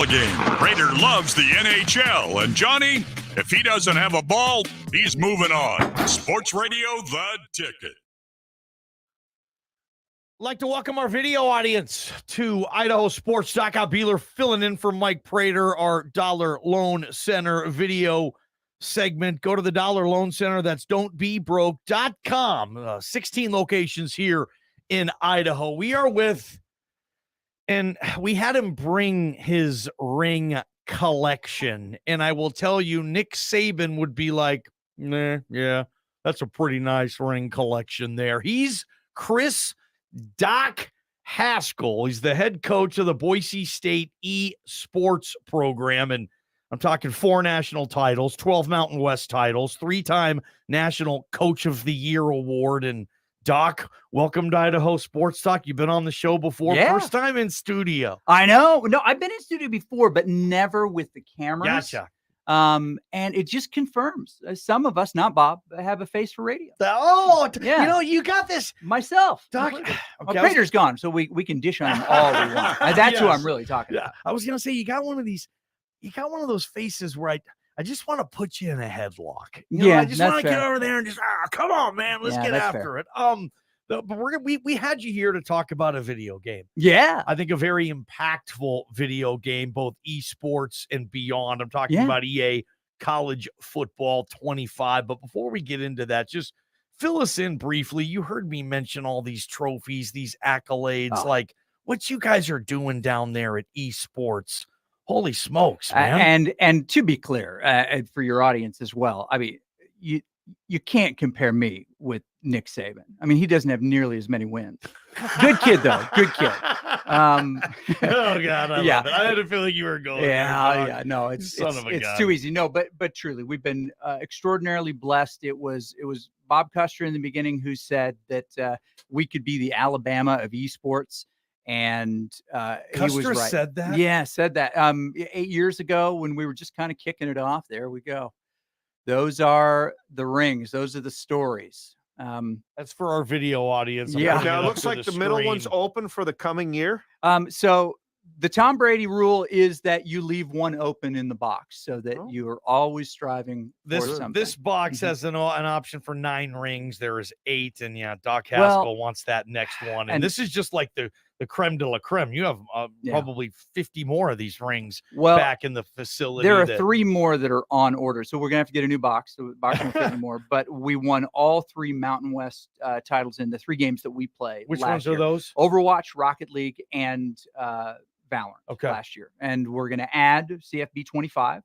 Game. Raider loves the NHL, and Johnny, if he doesn't have a ball, he's moving on. Sports Radio, The Ticket. Like to welcome our video audience to Idaho Sports. Doc Beeler filling in for Mike Prater, our Dollar Loan Center video segment. Go to the Dollar Loan Center. That's don'tbebroke.com. 16 locations here in Idaho. We are with, and we had him bring his ring collection. And I will tell you, Nick Saban would be like, nah, yeah, that's a pretty nice ring collection there. He's Chris Doc Haskell. He's the head coach of the Boise State Esports program. And I'm talking 4 national titles, 12 Mountain West titles, 3-time National Coach of the Year award. And Doc, welcome to Idaho Sports Talk. You've been on the show before. Yeah. First time in studio. I know. No, I've been in studio before, but never with the cameras. Gotcha. And it just confirms some of us, not Bob, have a face for radio. Oh, yeah. You know, you got this. Myself. Doc. Okay, Okay, Prater's gone, so we can dish on him all we want. That's who I'm really talking about. I was going to say, you got one of those faces where I just want to put you in a headlock. You know, I just want to get over there and just, come on, man, let's get after it. But we had you here to talk about a video game. Yeah. I think a very impactful video game, both esports and beyond. I'm talking about EA College Football 25. But before we get into that, just fill us in briefly. You heard me mention all these trophies, these accolades, like what you guys are doing down there at esports. Holy smokes, man. And to be clear, for your audience as well, I mean, you can't compare me with Nick Saban. I mean, he doesn't have nearly as many wins. Good kid, though. Good kid. Oh, God. I love it. I had a feeling you were going. Yeah. No, it's God. too easy. No, but truly, we've been extraordinarily blessed. It was Bob Custer in the beginning who said that we could be the Alabama of esports. And Custer he was right. Said that? Yeah, said that 8 years ago when we were just kind of kicking it off. There we go. Those are the rings. Those are the stories. That's for our video audience. Yeah. Now it looks like the middle one's open for the coming year. So the Tom Brady rule is that you leave one open in the box so that you are always striving for something. This box has an option for 9 rings. There is 8. And Doc Haskell wants that next one. And this is just like the creme de la creme. You have probably 50 more of these rings back in the facility. There are 3 more that are on order. So we're going to have to get a new box. So the box won't fit anymore. But we won all 3 Mountain West titles in the 3 games that we played. Which ones are those? Overwatch, Rocket League, and Valorant last year. And we're going to add CFB 25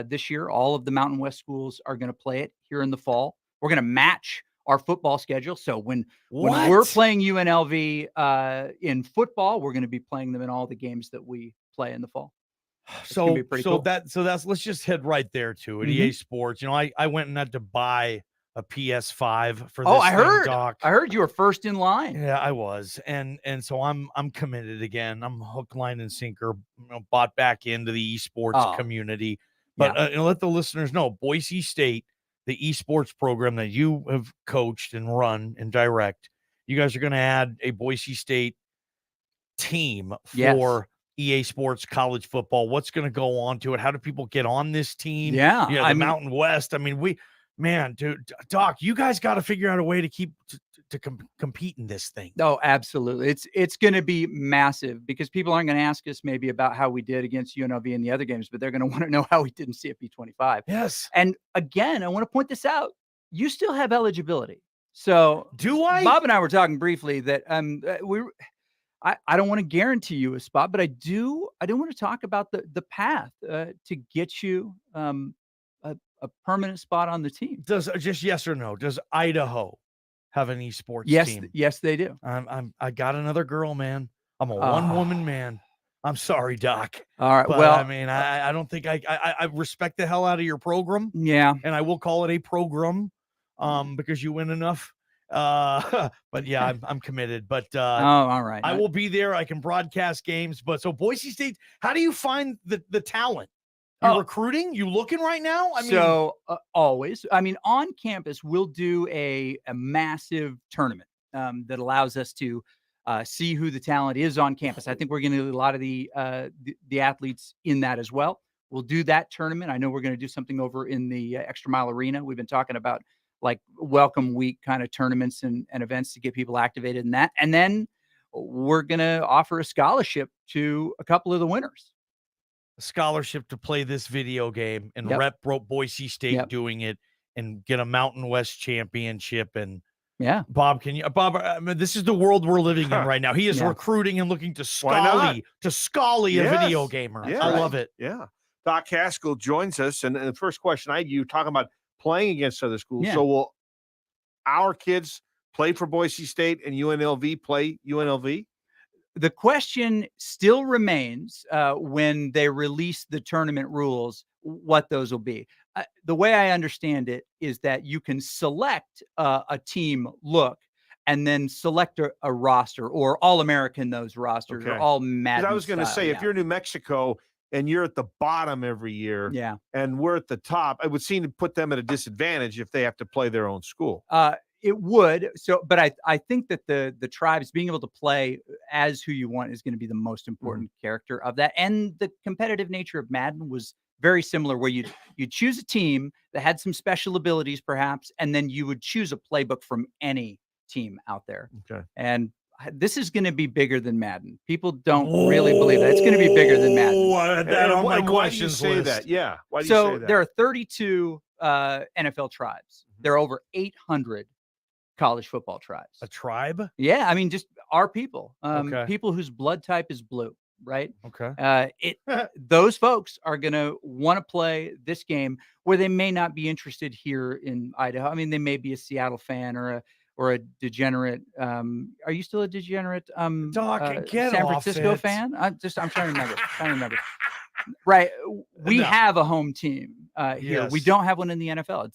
this year. All of the Mountain West schools are going to play it here in the fall. We're going to match our football schedule. So when we're playing UNLV in football, we're going to be playing them in all the games that we play in the fall. So let's just head right there to it. EA Sports. You know, I went and had to buy a PS5 for this. I heard you were first in line. Yeah, I was. And so I'm committed again. I'm hook, line, and sinker, bought back into the esports community. But let the listeners know, Boise State, the esports program that you have coached and run and direct, you guys are going to add a Boise State team for EA Sports college football. What's going to go on to it? How do people get on this team? The Mountain West. I mean, Doc, you guys got to figure out a way to keep to compete in this thing. Oh, absolutely. It's going to be massive because people aren't going to ask us maybe about how we did against UNLV in the other games, but they're going to want to know how we did in CFP 25. Yes. And again, I want to point this out. You still have eligibility. So do I? Bob and I were talking briefly that I don't want to guarantee you a spot, but I do want to talk about the path to get you a permanent spot on the team. Does just yes or no? Does Idaho have an esports team? Yes, they do. I got another girl, man. I'm a one-woman man. I'm sorry, Doc. All right. But, well, I mean, I don't think I respect the hell out of your program. Yeah. And I will call it a program because you win enough. But yeah, I'm committed. But all right. I will be there. I can broadcast games. But so Boise State, how do you find the talent? You recruiting? You looking right now? I mean, always. I mean, on campus, we'll do a massive tournament that allows us to see who the talent is on campus. I think we're going to do a lot of the athletes in that as well. We'll do that tournament. I know we're going to do something over in the Extra Mile Arena. We've been talking about like welcome week kind of tournaments and events to get people activated in that. And then we're going to offer a scholarship to a couple of the winners. A scholarship to play this video game and rep Boise State doing it and get a Mountain West championship. And Bob, this is the world we're living in right now. He is recruiting and looking to Scully a video gamer. I love it. Yeah. Doc Haskell joins us. And the first question you talking about playing against other schools. So will our kids play for Boise State and UNLV play UNLV? The question still remains when they release the tournament rules, what those will be. The way I understand it is that you can select a team look and then select a roster or All-American those rosters or all Madden. I was going to say, if you're New Mexico and you're at the bottom every year and we're at the top, it would seem to put them at a disadvantage if they have to play their own school. It would. But I think that the tribes being able to play as who you want is going to be the most important character of that. And the competitive nature of Madden was very similar, where you'd choose a team that had some special abilities perhaps, and then you would choose a playbook from any team out there. Okay. And this is going to be bigger than Madden. People don't really believe that. It's going to be bigger than Madden. Why do you say that? Yeah. Why do you say that? There are 32 NFL tribes. There are over 800 college football tribes. A tribe? Yeah, I mean, just our people. People whose blood type is blue, right? Okay. Those folks are going to want to play this game where they may not be interested here in Idaho. I mean, they may be a Seattle fan or a degenerate. Are you still a degenerate Doc, get San off Francisco it. fan? I'm trying to remember. Right. We have a home team here. Yes. We don't have one in the NFL.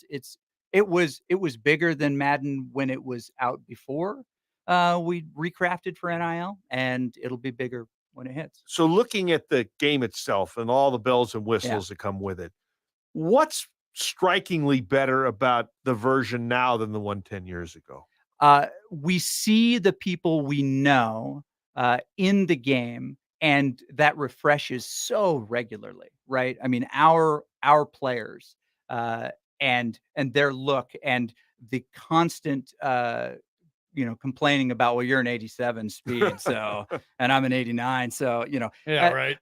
It was bigger than Madden when it was out before. We recrafted for NIL, and it'll be bigger when it hits. So looking at the game itself and all the bells and whistles that come with it, what's strikingly better about the version now than the one 10 years ago? We see the people we know in the game, and that refreshes so regularly, right? I mean, our players and their look and the constant complaining about, well, you're an 87 speed, so and I'm an 89, so right.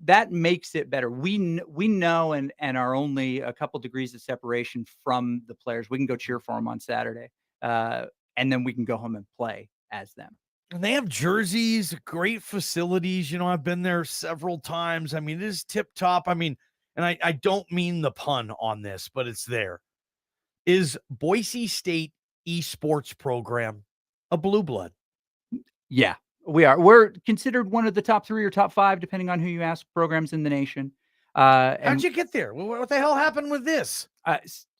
That makes it better. We know and are only a couple degrees of separation from the players. We can go cheer for them on Saturday, and then we can go home and play as them. And they have jerseys, great facilities. I've been there several times. I mean, it is tip top. I mean, and I don't mean the pun on this, but it's there. Is Boise State Esports program a blue blood? Yeah, we are. We're considered one of the top 3 or top 5, depending on who you ask, programs in the nation. How'd you get there? What the hell happened with this?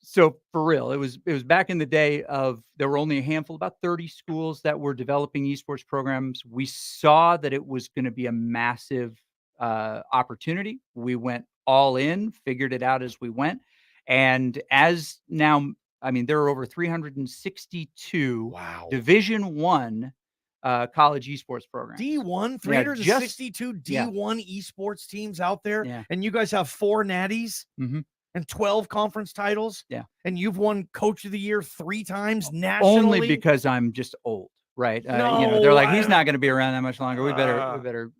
So for real, it was back in the day of there were only a handful, about 30 schools that were developing esports programs. We saw that it was going to be a massive opportunity. We went all in, figured it out as we went. And as now, I mean, there are over 362 Division I college esports programs. D1, 362 D1 esports teams out there. Yeah. And you guys have 4 natties and 12 conference titles. Yeah. And you've won Coach of the Year 3 times nationally. Only because I'm just old, right? They're like, he's not going to be around that much longer. We better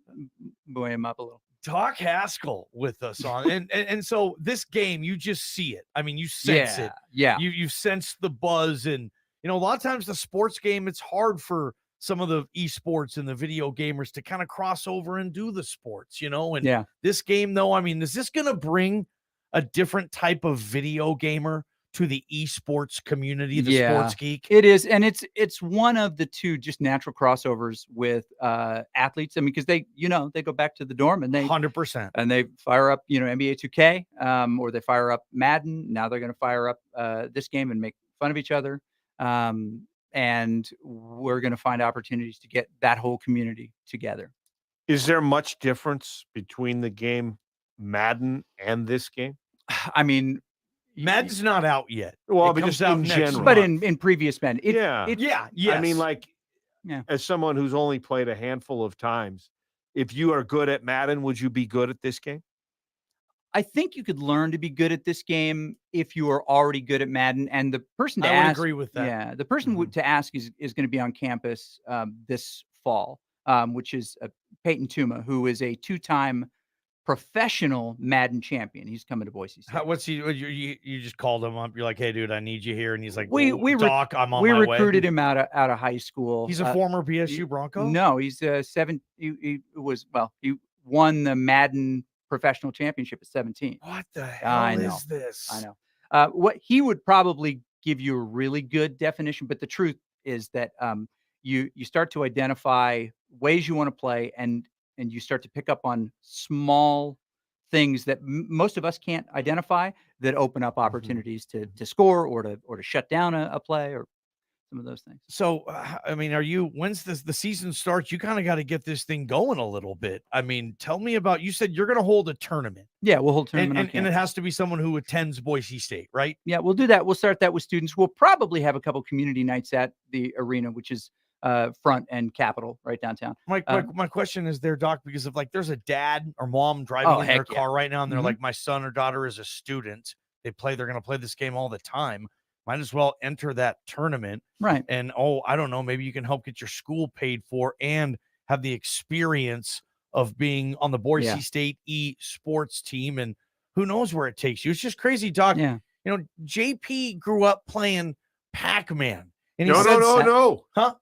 buoy him up a little. Doc Haskell with us on, and so this game, you just see it. I mean, you sense it. Yeah. You sense the buzz, and a lot of times the sports game, it's hard for some of the esports and the video gamers to kind of cross over and do the sports, and this game though, I mean, is this going to bring a different type of video gamer to the esports community, the sports geek? It is, and it's one of the 2 just natural crossovers with athletes. I mean, because they go back to the dorm and they 100% and they fire up NBA 2K or they fire up Madden. Now they're going to fire up this game and make fun of each other. And we're going to find opportunities to get that whole community together. Is there much difference between the game Madden and this game? I mean, Madden's not out yet. Well, but just in general. But in previous Madden. Yeah. I mean, like, as someone who's only played a handful of times, if you are good at Madden, would you be good at this game? I think you could learn to be good at this game if you are already good at Madden. And the person to I would ask, agree with that. yeah, the person to ask is going to be on campus this fall, which is Peyton Tuma, who is a 2-time professional Madden champion. He's coming to Boise State. What's he? You just called him up. You're like, hey, dude, I need you here, and he's like, Doc, I'm on my way. We recruited him out of high school. He's a former BSU Bronco. No, he's he won the Madden professional championship at 17. What the hell is this? I know. What he would probably give you a really good definition, but the truth is that you start to identify ways you want to play, and you start to pick up on small things that most of us can't identify that open up opportunities to score or to shut down a play or some of those things. So, I mean, when's the season starts? You kind of got to get this thing going a little bit. I mean, tell me about, you said you're going to hold a tournament. Yeah, we'll hold a tournament. And it has to be someone who attends Boise State, right? Yeah, we'll do that. We'll start that with students. We'll probably have a couple community nights at the arena, which is Front and Capitol right downtown. My question is there, Doc, because if like there's a dad or mom driving in their car right now and they're like, my son or daughter is a student, they're going to play this game all the time. Might as well enter that tournament. Right. And, I don't know, maybe you can help get your school paid for and have the experience of being on the Boise State Esports team. And who knows where it takes you. It's just crazy, Doc. Yeah. You know, JP grew up playing Pac-Man. And No. Huh?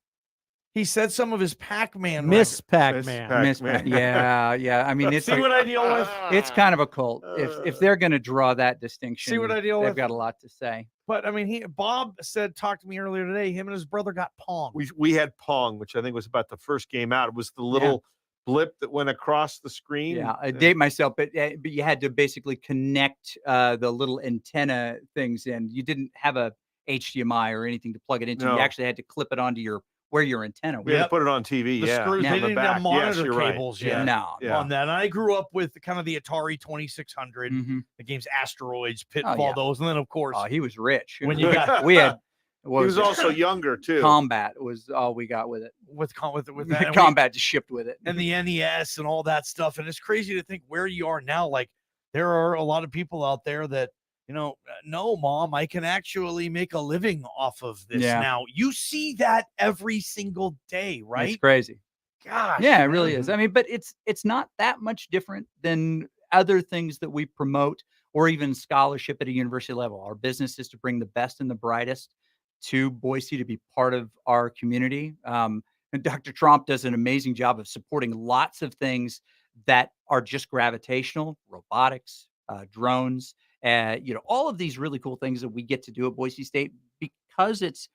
He said some of his Pac-Man. Miss Pac-Man. Yeah. I mean, See what I deal with? It's kind of a cult. If they're going to draw that distinction, see what I deal with? They've got a lot to say. But I mean, Bob talked to me earlier today. Him and his brother got Pong. We had Pong, which I think was about the first game out. It was the little blip that went across the screen. Yeah, I date myself, but you had to basically connect the little antenna things in. You didn't have a HDMI or anything to plug it into. You actually had to clip it onto where your antenna was. We had to put it on TV. The screws, they didn't have monitor cables yet. No. On that. And I grew up with kind of the Atari 2600, the games Asteroids, Pitfall, those. And then, of course, he was rich. When you got, we had, he was also younger, too. Combat was all we got with it. With that. Combat just shipped with it. And the NES and all that stuff. And it's crazy to think where you are now. Like, there are a lot of people out there that, no, Mom, I can actually make a living off of this now. You see that every single day, right? It's crazy. Gosh. Yeah, it really is. I mean, but it's not that much different than other things that we promote or even scholarship at a university level. Our business is to bring the best and the brightest to Boise to be part of our community. And Dr. Tromp does an amazing job of supporting lots of things that are just gravitational, robotics, drones, all of these really cool things that we get to do at Boise State because it's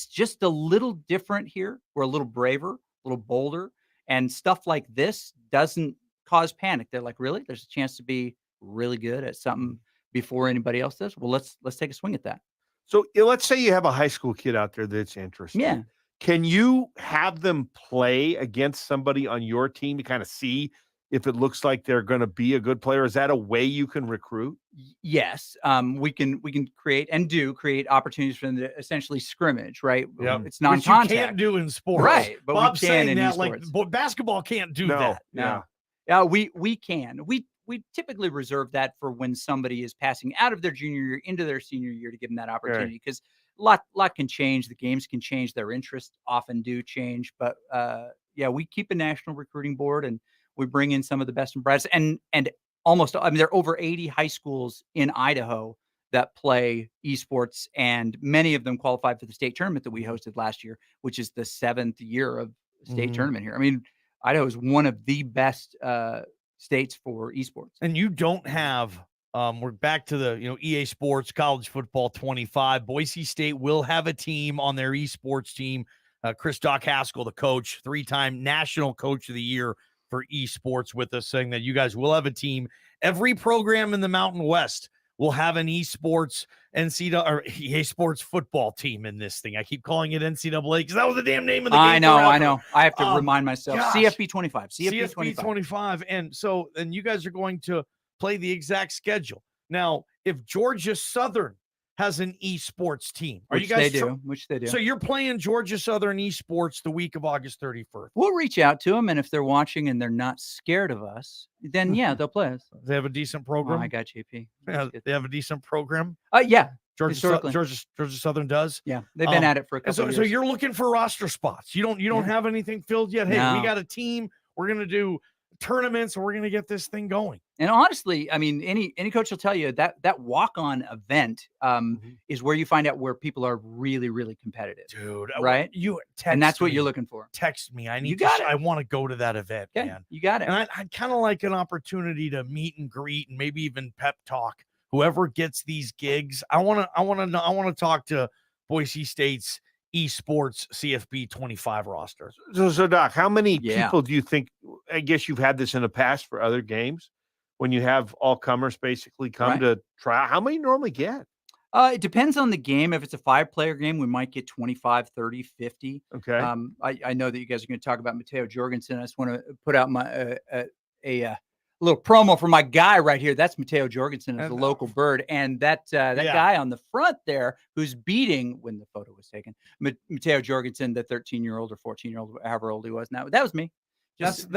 just a little different here. We're a little braver, a little bolder, and stuff like this doesn't cause panic. They're like, really? There's a chance to be really good at something before anybody else does? Well, let's take a swing at that. So let's say you have a high school kid out there that's interested. Yeah. Can you have them play against somebody on your team to kind of see if it looks like they're going to be a good player? Is that a way you can recruit? Yes. We can create opportunities for them to essentially scrimmage, right? Yeah. It's non-contact. Which you can't do in sports. Right. But Bob's we can saying in that esports. like basketball can't do that. No. Yeah. We can. We typically reserve that for when somebody is passing out of their junior year into their senior year to give them that opportunity because a lot can change. The games can change. Their interests often do change. But we keep a national recruiting board and we bring in some of the best and brightest and almost, there are over 80 high schools in Idaho that play esports, and many of them qualified for the state tournament that we hosted last year, which is the 7th year of state tournament here. I mean, Idaho is one of the best states for esports. And you don't have, we're back to the, EA Sports College Football 25. Boise State will have a team on their esports team. Chris Doc Haskell, the coach, 3-time National Coach of the Year for esports, with us, saying that you guys will have a team. Every program in the Mountain West will have an esports or EA Sports football team in this thing. I keep calling it NCAA because that was the damn name of the game. I know. I have to remind myself. CFB 25. CFB 25. And you guys are going to play the exact schedule. Now, if Georgia Southern has an esports team. Are Which you guys they do. Which they do. So you're playing Georgia Southern Esports the week of August 31st. We'll reach out to them, and if they're watching and they're not scared of us, then yeah, they'll play us. They have a decent Oh, program. I got JP. Yeah, they have a decent program. Yeah. Georgia Southern does. Yeah, they've been at it for a couple years. So you're looking for roster spots. You don't have anything filled yet. Hey, No. we got a team. We're gonna do tournaments, and we're gonna get this thing going. And honestly, I mean, any coach will tell you that walk-on event is where you find out where people are really, really competitive, dude. Right? You text and that's what me. you're looking for. Text me. I need. You got it. I want to go to that event, Okay, man. you got it. And I'd kind of like an opportunity to meet and greet, and maybe even pep talk whoever gets these gigs. I want to talk to Boise State's esports CFB 25 roster. So Doc, how many people do you think? I guess you've had this in the past for other games when you have all comers basically come to try. How many normally get? It depends on the game. If it's a 5-player game, we might get 25, 30, 50. Okay. I know that you guys are going to talk about Mateo Jorgensen. I just want to put out my a little promo for my guy right here. That's Mateo Jorgensen, as a local bird, and that guy on the front there who's beating, when the photo was taken, Mateo Jorgensen, the 13-year-old or 14-year-old, however old he was. Now that was me. That's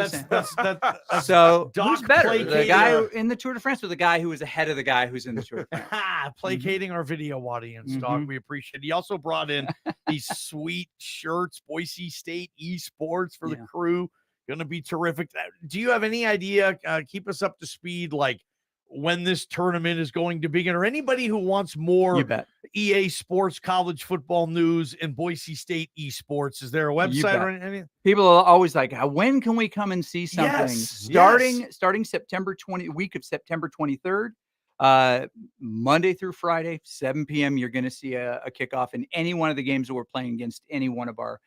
so Doc who's better, the guy in the Tour de France or the guy who was ahead of the guy who's in the Tour de France? Placating our video audience, Doc. We appreciate it. He also brought in these sweet shirts, Boise State Esports for the crew. Going to be terrific. Do you have any idea? Keep us up to speed, like when this tournament is going to begin, or anybody who wants more EA Sports college football news and Boise State Esports. Is there a website or anything? People are always like, when can we come and see something? Starting September 20, week of September 23rd, Monday through Friday, 7 p.m. You're going to see a kickoff in any one of the games that we're playing against any one of our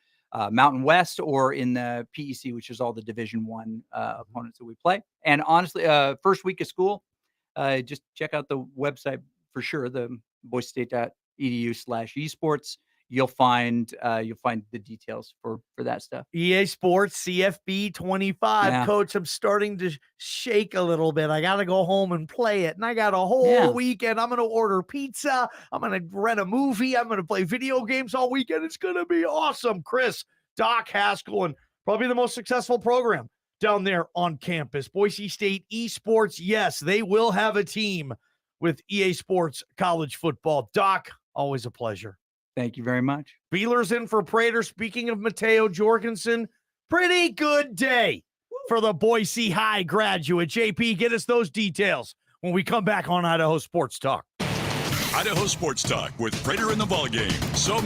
Mountain West or in the PEC, which is all the Division I opponents that we play. And honestly, first week of school, just check out the website for sure, the boisestate.edu/esports. You'll find the details for that stuff. EA Sports CFB 25. Coach, I'm starting to shake a little bit. I got to go home and play it. And I got a whole weekend. I'm going to order pizza. I'm going to rent a movie. I'm going to play video games all weekend. It's going to be awesome. Chris, Doc, Haskell, and probably the most successful program down there on campus. Boise State Esports. Yes, they will have a team with EA Sports college football. Doc, always a pleasure. Thank you very much. Beeler's in for Prater. Speaking of Mateo Jorgensen, pretty good day for the Boise High graduate. JP, get us those details when we come back on Idaho Sports Talk. Idaho Sports Talk with Prater in the ballgame. So